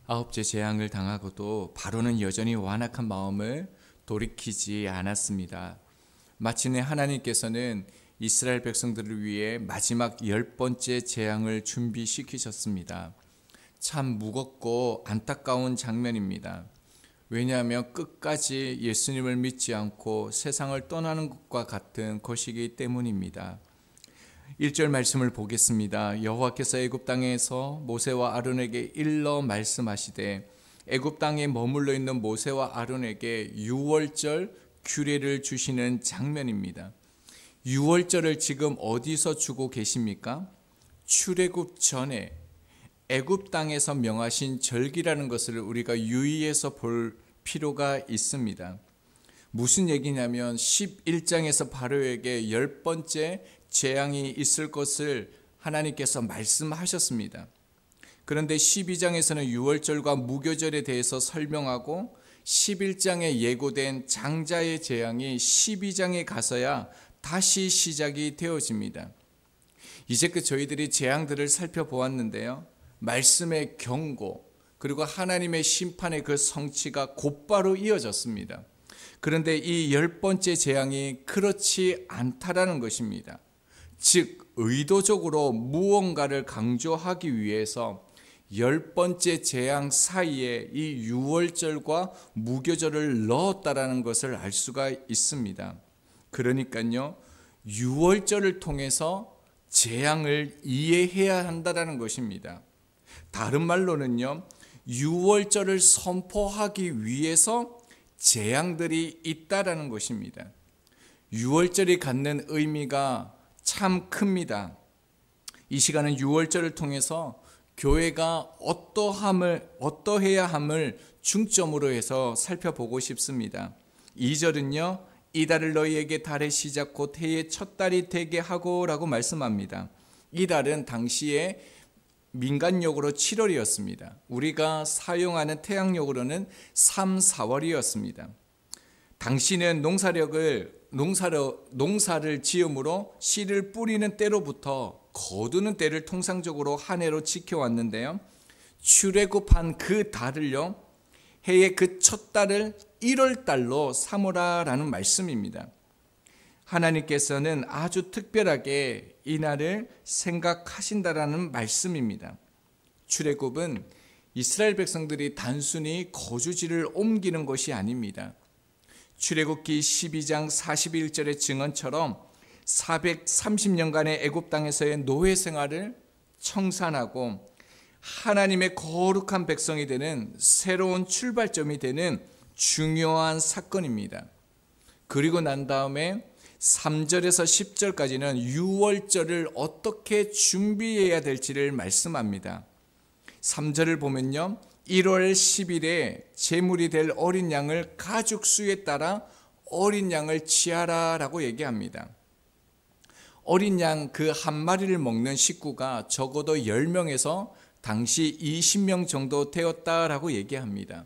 아홉째 재앙을 당하고도 바로는 여전히 완악한 마음을 돌이키지 않았습니다. 마침내 하나님께서는 이스라엘 백성들을 위해 마지막 10번째 재앙을 준비시키셨습니다. 참 무겁고 안타까운 장면입니다. 왜냐하면 끝까지 예수님을 믿지 않고 세상을 떠나는 것과 같은 것이기 때문입니다. 1절 말씀을 보겠습니다. 여호와께서 애굽 땅에서 모세와 아론에게 일러 말씀하시되, 애굽 땅에 머물러 있는 모세와 아론에게 유월절 규례를 주시는 장면입니다. 유월절을 지금 어디서 주고 계십니까? 출애굽 전에 애굽 땅에서 명하신 절기라는 것을 우리가 유의해서 볼 필요가 있습니다. 무슨 얘기냐면 11장에서 바로에게 10번째 재앙이 있을 것을 하나님께서 말씀하셨습니다. 그런데 12장에서는 유월절과 무교절에 대해서 설명하고 11장에 예고된 장자의 재앙이 12장에 가서야 다시 시작이 되어집니다. 이제껏 저희들이 재앙들을 살펴보았는데요. 말씀의 경고 그리고 하나님의 심판의 그 성취가 곧바로 이어졌습니다. 그런데 이 10번째 재앙이 그렇지 않다라는 것입니다. 즉 의도적으로 무언가를 강조하기 위해서 10번째 재앙 사이에 이 유월절과 무교절을 넣었다라는 것을 알 수가 있습니다. 그러니까요, 유월절을 통해서 재앙을 이해해야 한다는 것입니다. 다른 말로는요, 유월절을 선포하기 위해서 재앙들이 있다라는 것입니다. 유월절이 갖는 의미가 참 큽니다. 이 시간은 유월절을 통해서 교회가 어떠해야 함을 중점으로 해서 살펴보고 싶습니다. 2절은요, 이달을 너희에게 달의 시작 곧 해의 첫 달이 되게 하고 라고 말씀합니다. 이달은 당시에 민간력으로 7월이었습니다. 우리가 사용하는 태양력으로는 3, 4월이었습니다. 당시는 농사를 지음으로 씨를 뿌리는 때로부터 거두는 때를 통상적으로 한 해로 지켜왔는데요. 출애굽한 그 달을요, 해의 그 첫 달을 1월 달로 삼으라라는 말씀입니다. 하나님께서는 아주 특별하게 이 날을 생각하신다라는 말씀입니다. 출애굽은 이스라엘 백성들이 단순히 거주지를 옮기는 것이 아닙니다. 출애굽기 12장 41절의 증언처럼 430년간의 애굽 땅에서의 노예 생활을 청산하고 하나님의 거룩한 백성이 되는 새로운 출발점이 되는 중요한 사건입니다. 그리고 난 다음에 3절에서 10절까지는 유월절을 어떻게 준비해야 될지를 말씀합니다. 3절을 보면요, 1월 10일에 제물이 될 어린 양을 가죽 수에 따라 어린 양을 취하라라고 얘기합니다. 어린 양 그 한 마리를 먹는 식구가 적어도 10명에서 당시 20명 정도 되었다라고 얘기합니다.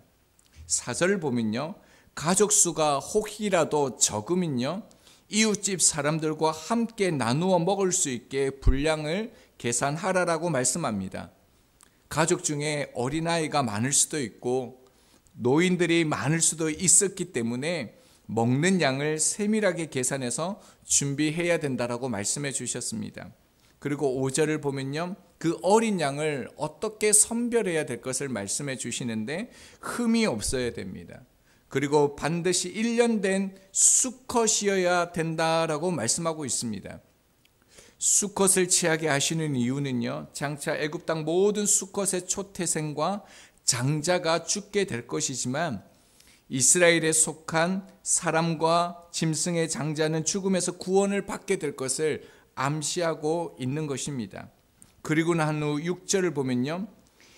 4절을 보면요, 가족 수가 혹이라도 적으면요, 이웃집 사람들과 함께 나누어 먹을 수 있게 분량을 계산하라라고 말씀합니다. 가족 중에 어린아이가 많을 수도 있고 노인들이 많을 수도 있었기 때문에 먹는 양을 세밀하게 계산해서 준비해야 된다라고 말씀해 주셨습니다. 그리고 5절을 보면요, 그 어린 양을 어떻게 선별해야 될 것을 말씀해 주시는데 흠이 없어야 됩니다. 그리고 반드시 1년 된 수컷이어야 된다라고 말씀하고 있습니다. 수컷을 취하게 하시는 이유는요, 장차 애굽 땅 모든 수컷의 초태생과 장자가 죽게 될 것이지만 이스라엘에 속한 사람과 짐승의 장자는 죽음에서 구원을 받게 될 것을 암시하고 있는 것입니다. 그리고 난 후 6절을 보면요,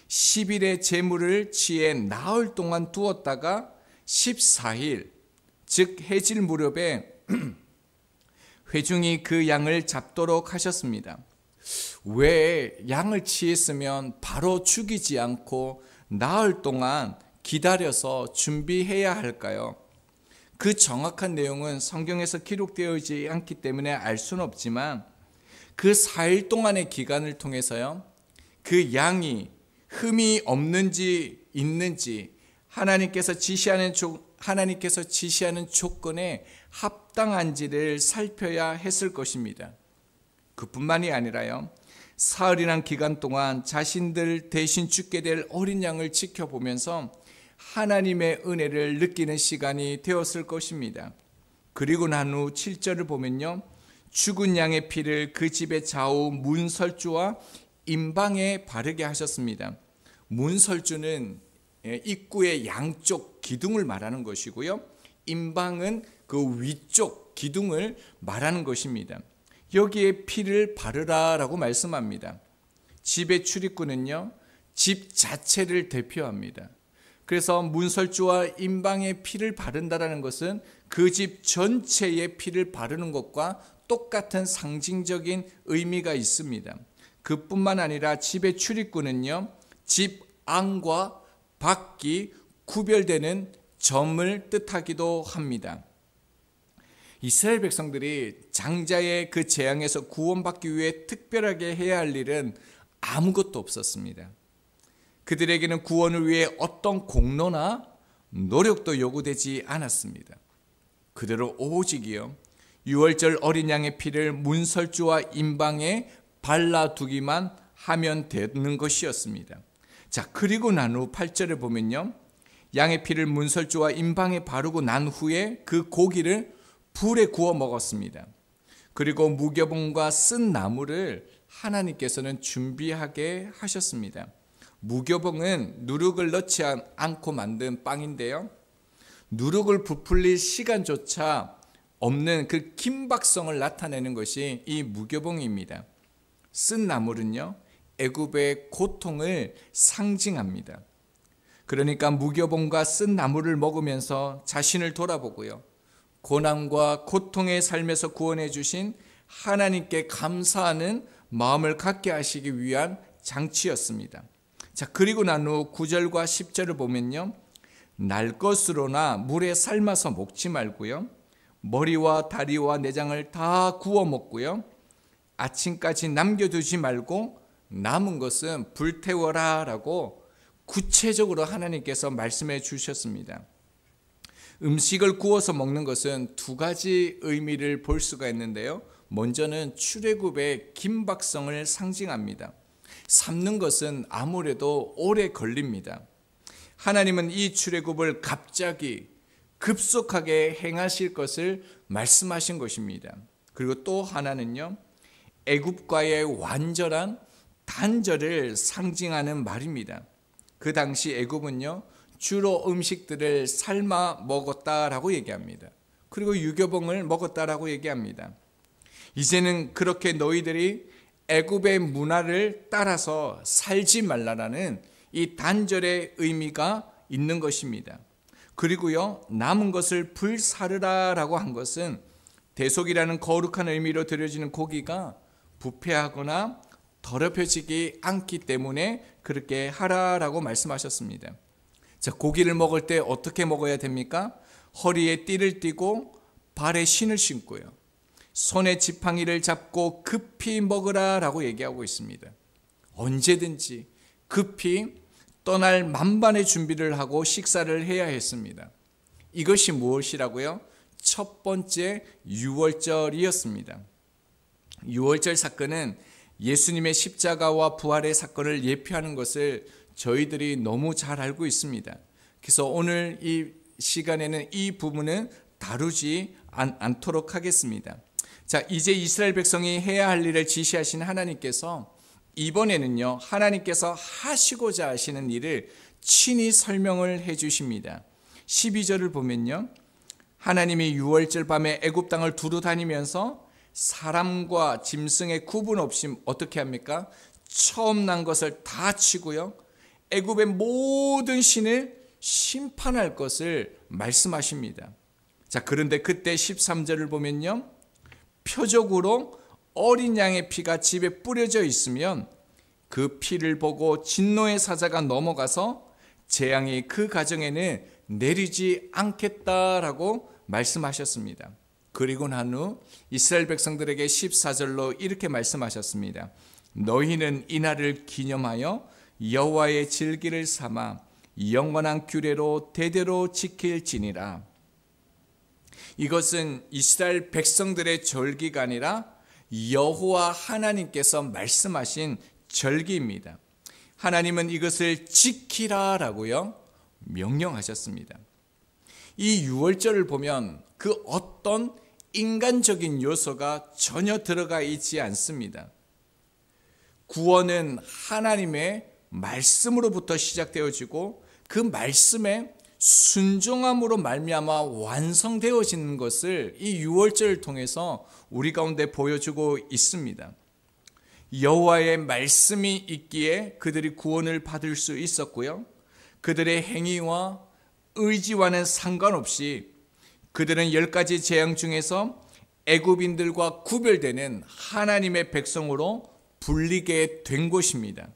10일의 제물을 취해 나흘 동안 두었다가 14일 즉 해질 무렵에 회중이 그 양을 잡도록 하셨습니다. 왜 양을 취했으면 바로 죽이지 않고 나흘 동안 기다려서 준비해야 할까요? 그 정확한 내용은 성경에서 기록되어있지 않기 때문에 알 수는 없지만 그 4일 동안의 기간을 통해서요, 그 양이 흠이 없는지 있는지 하나님께서 지시하는 조건에 합당한지를 살펴야 했을 것입니다. 그뿐만이 아니라요, 사흘이란 기간 동안 자신들 대신 죽게 될 어린 양을 지켜보면서 하나님의 은혜를 느끼는 시간이 되었을 것입니다. 그리고 난 후 7절을 보면요, 죽은 양의 피를 그 집의 좌우 문설주와 임방에 바르게 하셨습니다. 문설주는 입구의 양쪽 기둥을 말하는 것이고요, 임방은 그 위쪽 기둥을 말하는 것입니다. 여기에 피를 바르라라고 말씀합니다. 집의 출입구는요, 집 자체를 대표합니다. 그래서 문설주와 임방에 피를 바른다라는 것은 그 집 전체에 피를 바르는 것과 똑같은 상징적인 의미가 있습니다. 그뿐만 아니라 집의 출입구는요, 집 안과 밖이 구별되는 점을 뜻하기도 합니다. 이스라엘 백성들이 장자의 그 재앙에서 구원받기 위해 특별하게 해야 할 일은 아무것도 없었습니다. 그들에게는 구원을 위해 어떤 공로나 노력도 요구되지 않았습니다. 그대로 오직이요, 유월절 어린 양의 피를 문설주와 임방에 발라두기만 하면 되는 것이었습니다. 자, 그리고 난 후 8절을 보면요, 양의 피를 문설주와 임방에 바르고 난 후에 그 고기를 불에 구워 먹었습니다. 그리고 무교봉과 쓴 나무를 하나님께서는 준비하게 하셨습니다. 무교봉은 누룩을 넣지 않고 만든 빵인데요, 누룩을 부풀릴 시간조차 없는 그 긴박성을 나타내는 것이 이 무교봉입니다. 쓴 나물은요, 애굽의 고통을 상징합니다. 그러니까 무교봉과 쓴 나물을 먹으면서 자신을 돌아보고요, 고난과 고통의 삶에서 구원해 주신 하나님께 감사하는 마음을 갖게 하시기 위한 장치였습니다. 자, 그리고 난 후 9절과 10절을 보면요, 날 것으로나 물에 삶아서 먹지 말고요, 머리와 다리와 내장을 다 구워 먹고요, 아침까지 남겨두지 말고 남은 것은 불태워라 라고 구체적으로 하나님께서 말씀해 주셨습니다. 음식을 구워서 먹는 것은 두 가지 의미를 볼 수가 있는데요, 먼저는 출애굽의 긴박성을 상징합니다. 삶는 것은 아무래도 오래 걸립니다. 하나님은 이 출애굽을 갑자기 급속하게 행하실 것을 말씀하신 것입니다. 그리고 또 하나는요, 애굽과의 완전한 단절을 상징하는 말입니다. 그 당시 애굽은요, 주로 음식들을 삶아 먹었다라고 얘기합니다. 그리고 유교봉을 먹었다라고 얘기합니다. 이제는 그렇게 너희들이 애굽의 문화를 따라서 살지 말라라는 이 단절의 의미가 있는 것입니다. 그리고요, 남은 것을 불사르라라고 한 것은 대속이라는 거룩한 의미로 드려지는 고기가 부패하거나 더럽혀지지 않기 때문에 그렇게 하라라고 말씀하셨습니다. 자, 고기를 먹을 때 어떻게 먹어야 됩니까? 허리에 띠를 띠고 발에 신을 신고요, 손에 지팡이를 잡고 급히 먹으라라고 얘기하고 있습니다. 언제든지 급히 떠날 만반의 준비를 하고 식사를 해야 했습니다. 이것이 무엇이라고요? 첫 번째 유월절이었습니다. 유월절 사건은 예수님의 십자가와 부활의 사건을 예표하는 것을 저희들이 너무 잘 알고 있습니다. 그래서 오늘 이 시간에는 이 부분은 다루지 않도록 하겠습니다. 자, 이제 이스라엘 백성이 해야 할 일을 지시하신 하나님께서 이번에는요, 하나님께서 하시고자 하시는 일을 친히 설명을 해 주십니다. 12절을 보면요, 하나님이 유월절 밤에 애굽 땅을 두루 다니면서 사람과 짐승의 구분 없이 어떻게 합니까? 처음 난 것을 다 치고요, 애굽의 모든 신을 심판할 것을 말씀하십니다. 자, 그런데 그때 13절을 보면요, 표적으로 어린 양의 피가 집에 뿌려져 있으면 그 피를 보고 진노의 사자가 넘어가서 재앙이 그 가정에는 내리지 않겠다라고 말씀하셨습니다. 그리고 난 후 이스라엘 백성들에게 14절로 이렇게 말씀하셨습니다. 너희는 이날을 기념하여 여호와의 질기를 삼아 영원한 규례로 대대로 지킬지니라. 이것은 이스라엘 백성들의 절기가 아니라 여호와 하나님께서 말씀하신 절기입니다. 하나님은 이것을 지키라라고요 명령하셨습니다. 이 유월절을 보면 그 어떤 인간적인 요소가 전혀 들어가 있지 않습니다. 구원은 하나님의 말씀으로부터 시작되어지고 그 말씀에 순종함으로 말미암아 완성되어지는 것을 이 유월절을 통해서 우리 가운데 보여주고 있습니다. 여호와의 말씀이 있기에 그들이 구원을 받을 수 있었고요. 그들의 행위와 의지와는 상관없이 그들은 10가지 재앙 중에서 애굽인들과 구별되는 하나님의 백성으로 불리게 된 것입니다.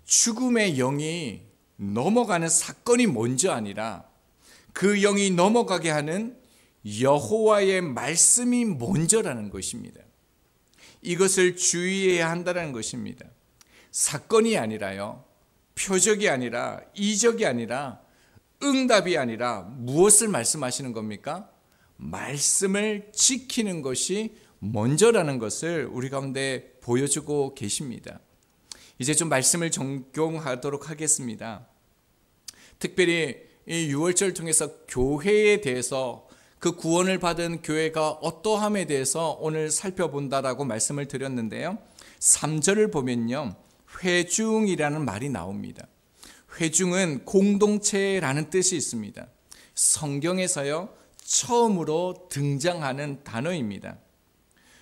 죽음의 영이 넘어가는 사건이 먼저 아니라 그 영이 넘어가게 하는 여호와의 말씀이 먼저라는 것입니다. 이것을 주의해야 한다는 것입니다. 사건이 아니라요, 표적이 아니라, 이적이 아니라, 응답이 아니라 무엇을 말씀하시는 겁니까? 말씀을 지키는 것이 먼저라는 것을 우리 가운데 보여주고 계십니다. 이제 좀 말씀을 적용하도록 하겠습니다. 특별히 이 유월절 통해서 교회에 대해서, 그 구원을 받은 교회가 어떠함에 대해서 오늘 살펴본다라고 말씀을 드렸는데요. 3절을 보면요, 회중이라는 말이 나옵니다. 회중은 공동체라는 뜻이 있습니다. 성경에서요, 처음으로 등장하는 단어입니다.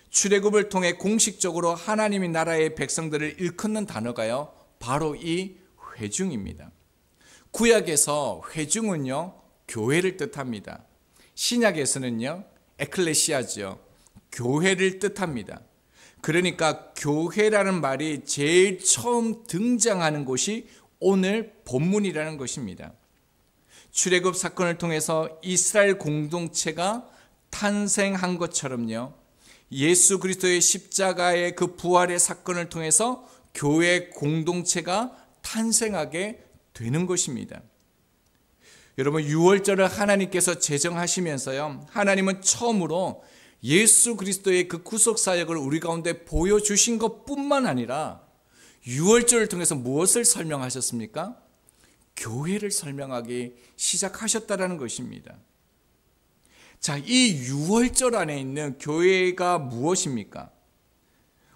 출애굽을 통해 공식적으로 하나님의 나라의 백성들을 일컫는 단어가요, 바로 이 회중입니다. 구약에서 회중은요, 교회를 뜻합니다. 신약에서는요, 에클레시아죠, 교회를 뜻합니다. 그러니까 교회라는 말이 제일 처음 등장하는 곳이 오늘 본문이라는 것입니다. 출애굽 사건을 통해서 이스라엘 공동체가 탄생한 것처럼요, 예수 그리스도의 십자가의 그 부활의 사건을 통해서 교회 공동체가 탄생하게 되는 것입니다. 여러분, 유월절을 하나님께서 제정하시면서요, 하나님은 처음으로 예수 그리스도의 그 구속 사역을 우리 가운데 보여주신 것뿐만 아니라 유월절을 통해서 무엇을 설명하셨습니까? 교회를 설명하기 시작하셨다라는 것입니다. 자, 이 유월절 안에 있는 교회가 무엇입니까?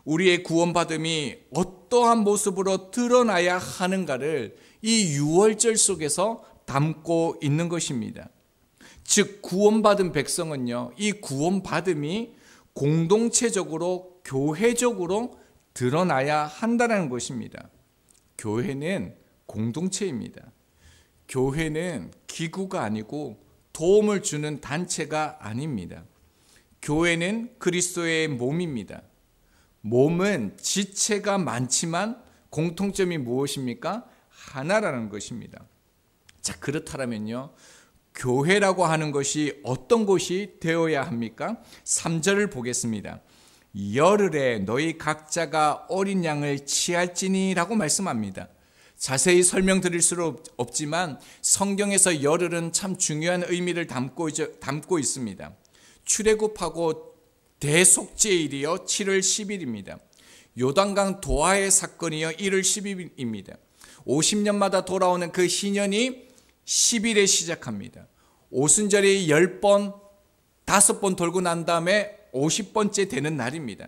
우리의 구원받음이 어떠한 모습으로 드러나야 하는가를 이 유월절 속에서 담고 있는 것입니다. 즉, 구원받은 백성은요, 이 구원받음이 공동체적으로, 교회적으로 드러나야 한다는 것입니다. 교회는 공동체입니다. 교회는 기구가 아니고 도움을 주는 단체가 아닙니다. 교회는 그리스도의 몸입니다. 몸은 지체가 많지만 공통점이 무엇입니까? 하나라는 것입니다. 자, 그렇다면요, 교회라고 하는 것이 어떤 것이 되어야 합니까? 3절을 보겠습니다. 열흘에 너희 각자가 어린 양을 취할지니 라고 말씀합니다. 자세히 설명드릴 수 없지만 성경에서 열흘은 참 중요한 의미를 담고 있습니다. 출애굽하고 대속죄일이요 7월 10일입니다. 요단강 도하의 사건이요 1월 10일입니다. 50년마다 돌아오는 그 희년이 10일에 시작합니다. 오순절이 10번, 5번 돌고 난 다음에 50번째 되는 날입니다.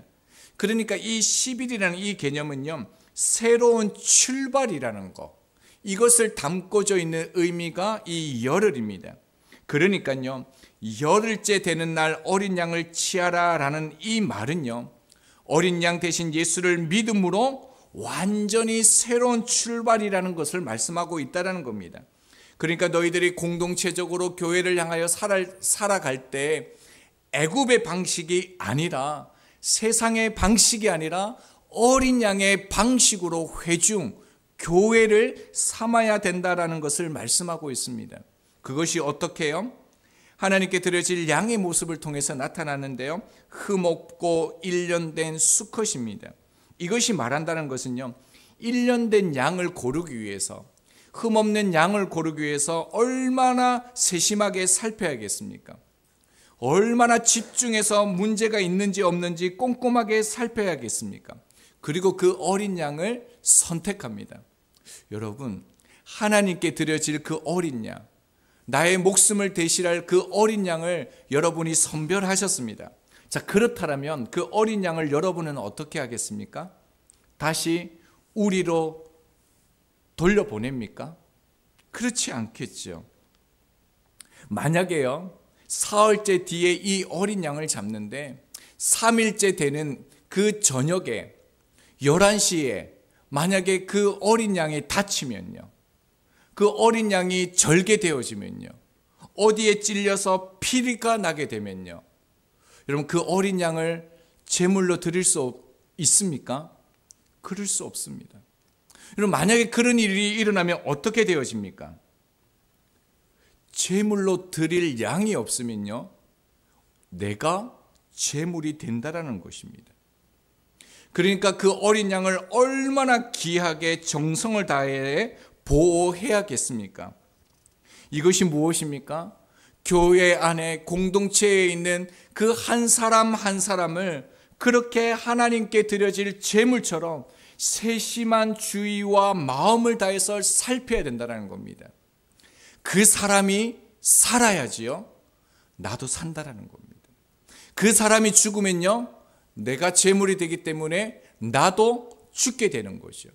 그러니까 이 10일이라는 이 개념은요, 새로운 출발이라는 것, 이것을 담고져 있는 의미가 이 열흘입니다. 그러니까요, 열흘째 되는 날 어린 양을 취하라 라는 이 말은요, 어린 양 대신 예수를 믿음으로 완전히 새로운 출발이라는 것을 말씀하고 있다는 겁니다. 그러니까 너희들이 공동체적으로 교회를 향하여 살아갈 때 애굽의 방식이 아니라, 세상의 방식이 아니라 어린 양의 방식으로 회중, 교회를 삼아야 된다라는 것을 말씀하고 있습니다. 그것이 어떻게 해요? 하나님께 드려질 양의 모습을 통해서 나타나는데요, 흠없고 1년 된 수컷입니다. 이것이 말한다는 것은요, 1년 된 양을 고르기 위해서 흠없는 양을 고르기 위해서 얼마나 세심하게 살펴야겠습니까? 얼마나 집중해서 문제가 있는지 없는지 꼼꼼하게 살펴야겠습니까? 그리고 그 어린 양을 선택합니다. 여러분, 하나님께 드려질 그 어린 양, 나의 목숨을 대신할 그 어린 양을 여러분이 선별하셨습니다. 자, 그렇다면 그 어린 양을 여러분은 어떻게 하겠습니까? 다시 우리로 돌려보냅니까? 그렇지 않겠죠. 만약에요, 사흘째 뒤에 이 어린 양을 잡는데 3일째 되는 그 저녁에 11시에 만약에 그 어린 양이 다치면요, 그 어린 양이 절개되어지면요, 어디에 찔려서 피가 나게 되면요, 여러분 그 어린 양을 제물로 드릴 수 있습니까? 그럴 수 없습니다. 여러분 만약에 그런 일이 일어나면 어떻게 되어집니까? 제물로 드릴 양이 없으면요, 내가 제물이 된다라는 것입니다. 그러니까 그 어린 양을 얼마나 귀하게 정성을 다해 보호해야겠습니까? 이것이 무엇입니까? 교회 안에 공동체에 있는 그 한 사람 한 사람을 그렇게 하나님께 드려질 제물처럼 세심한 주의와 마음을 다해서 살펴야 된다는 겁니다. 그 사람이 살아야지요, 나도 산다라는 겁니다. 그 사람이 죽으면요, 내가 제물이 되기 때문에 나도 죽게 되는 거죠.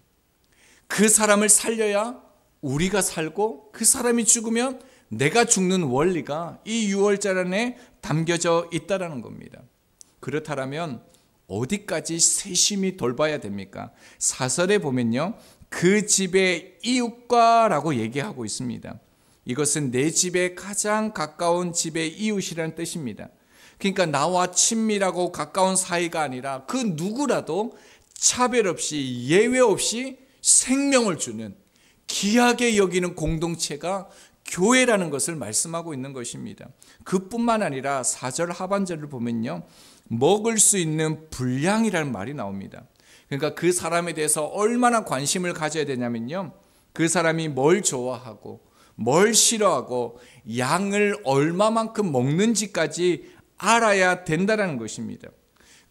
그 사람을 살려야 우리가 살고, 그 사람이 죽으면 내가 죽는 원리가 이 유월절 안에 담겨져 있다는 겁니다. 그렇다면 어디까지 세심히 돌봐야 됩니까? 사설에 보면요, 그 집의 이웃과라고 얘기하고 있습니다. 이것은 내 집에 가장 가까운 집의 이웃이라는 뜻입니다. 그러니까 나와 친밀하고 가까운 사이가 아니라 그 누구라도 차별 없이 예외 없이 생명을 주는 귀하게 여기는 공동체가 교회라는 것을 말씀하고 있는 것입니다. 그뿐만 아니라 4절 하반절을 보면요, 먹을 수 있는 분량이라는 말이 나옵니다. 그러니까 그 사람에 대해서 얼마나 관심을 가져야 되냐면요, 그 사람이 뭘 좋아하고 뭘 싫어하고 양을 얼마만큼 먹는지까지 알아야 된다는 것입니다.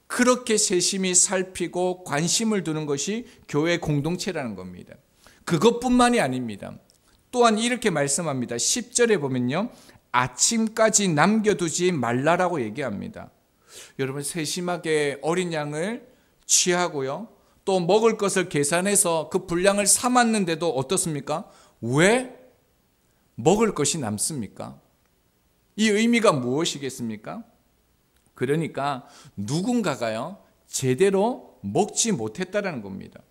그렇게 세심히 살피고 관심을 두는 것이 교회 공동체라는 겁니다. 그것뿐만이 아닙니다. 또한 이렇게 말씀합니다. 10절에 보면요, 아침까지 남겨두지 말라라고 얘기합니다. 여러분, 세심하게 어린 양을 취하고요, 또 먹을 것을 계산해서 그 분량을 삼았는데도 어떻습니까? 왜 먹을 것이 남습니까? 이 의미가 무엇이겠습니까? 그러니까 누군가가요, 제대로 먹지 못했다는 겁니다.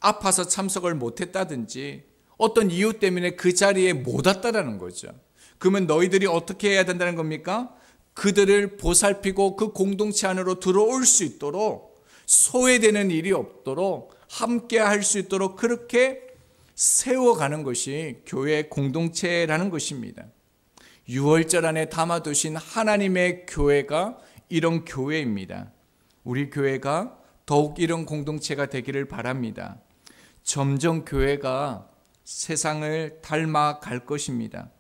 아파서 참석을 못했다든지 어떤 이유 때문에 그 자리에 못 왔다는 거죠. 그러면 너희들이 어떻게 해야 된다는 겁니까? 그들을 보살피고 그 공동체 안으로 들어올 수 있도록, 소외되는 일이 없도록 함께 할 수 있도록 그렇게 세워가는 것이 교회 공동체라는 것입니다. 유월절 안에 담아두신 하나님의 교회가 이런 교회입니다. 우리 교회가 더욱 이런 공동체가 되기를 바랍니다. 점점 교회가 세상을 닮아갈 것입니다.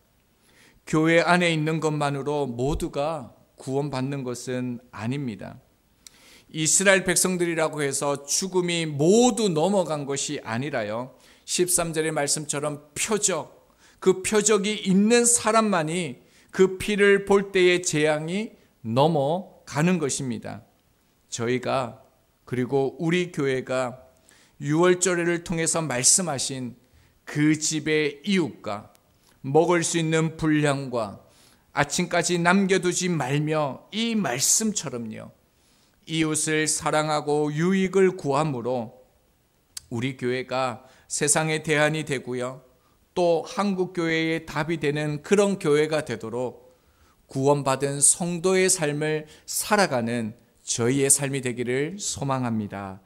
교회 안에 있는 것만으로 모두가 구원받는 것은 아닙니다. 이스라엘 백성들이라고 해서 죽음이 모두 넘어간 것이 아니라요, 13절의 말씀처럼 표적, 그 표적이 있는 사람만이 그 피를 볼 때의 재앙이 넘어가는 것입니다. 저희가, 그리고 우리 교회가 유월절을 통해서 말씀하신 그 집의 이웃과 먹을 수 있는 분량과 아침까지 남겨두지 말며 이 말씀처럼요, 이웃을 사랑하고 유익을 구함으로 우리 교회가 세상의 대안이 되고요, 또 한국교회의 답이 되는 그런 교회가 되도록 구원받은 성도의 삶을 살아가는 저희의 삶이 되기를 소망합니다.